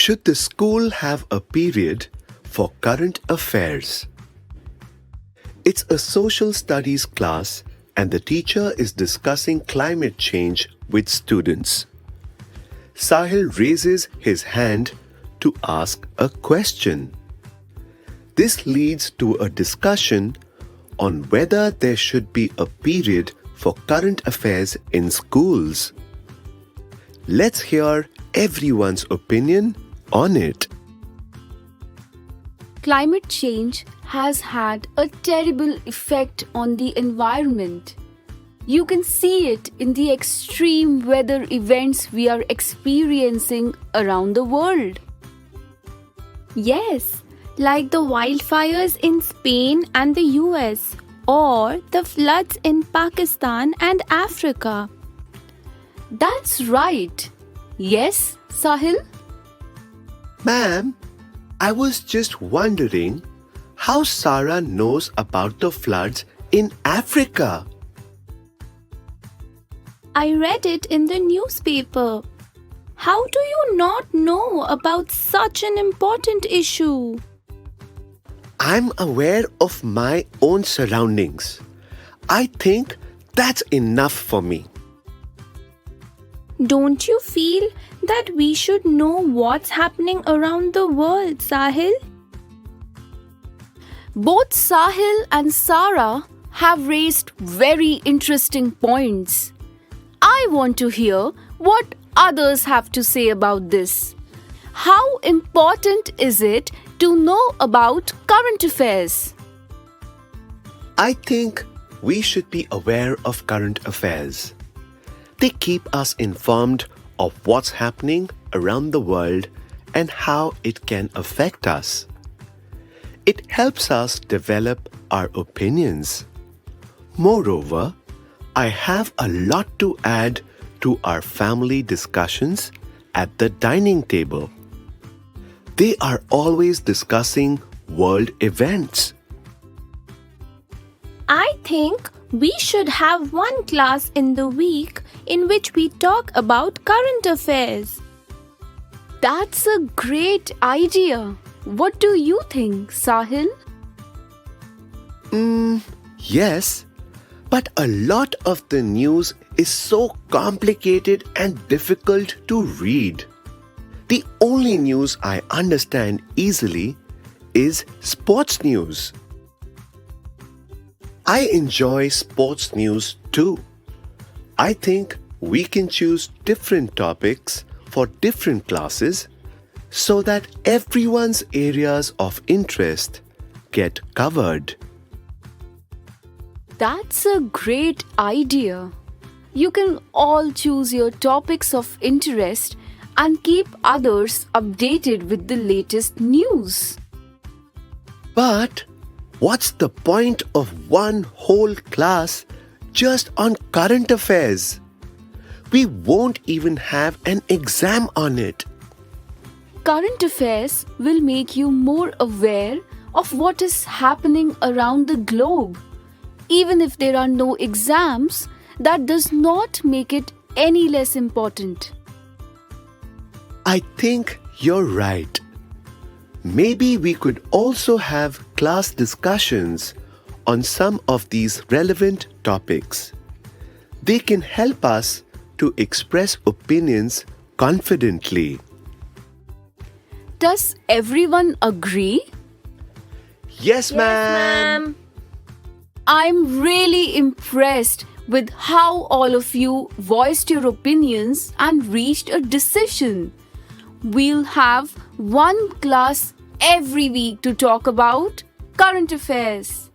Should the school have a period for current affairs? It's a social studies class and the teacher is discussing climate change with students. Sahil raises his hand to ask a question. This leads to a discussion on whether there should be a period for current affairs in schools. Let's hear everyone's opinion on it. Climate change has had a terrible effect on the environment. You can see it in the extreme weather events we are experiencing around the world. Yes, like the wildfires in Spain and the US, or the floods in Pakistan and Africa. That's right. Yes, Sahil? Ma'am, I was just wondering how Sarah knows about the floods in Africa. I read it in the newspaper. How do you not know about such an important issue? I'm aware of my own surroundings. I think that's enough for me. Don't you feel that we should know what's happening around the world, Sahil? Both Sahil and Sarah have raised very interesting points. I want to hear what others have to say about this. How important is it to know about current affairs? I think we should be aware of current affairs. They keep us informed of what's happening around the world and how it can affect us. It helps us develop our opinions. Moreover, I have a lot to add to our family discussions at the dining table. They are always discussing world events. I think we should have one class in the week in which we talk about current affairs. That's a great idea. What do you think, Sahil? Yes, but a lot of the news is so complicated and difficult to read. The only news I understand easily is sports news. I enjoy sports news too. I think we can choose different topics for different classes so that everyone's areas of interest get covered. That's a great idea. You can all choose your topics of interest and keep others updated with the latest news. But what's the point of one whole class just on current affairs? We won't even have an exam on it. Current affairs will make you more aware of what is happening around the globe. Even if there are no exams, that does not make it any less important. I think you're right. Maybe we could also have class discussions on some of these relevant topics. They can help us to express opinions confidently. Does everyone agree? Yes, ma'am. I'm really impressed with how all of you voiced your opinions and reached a decision. We'll have one class every week to talk about current affairs.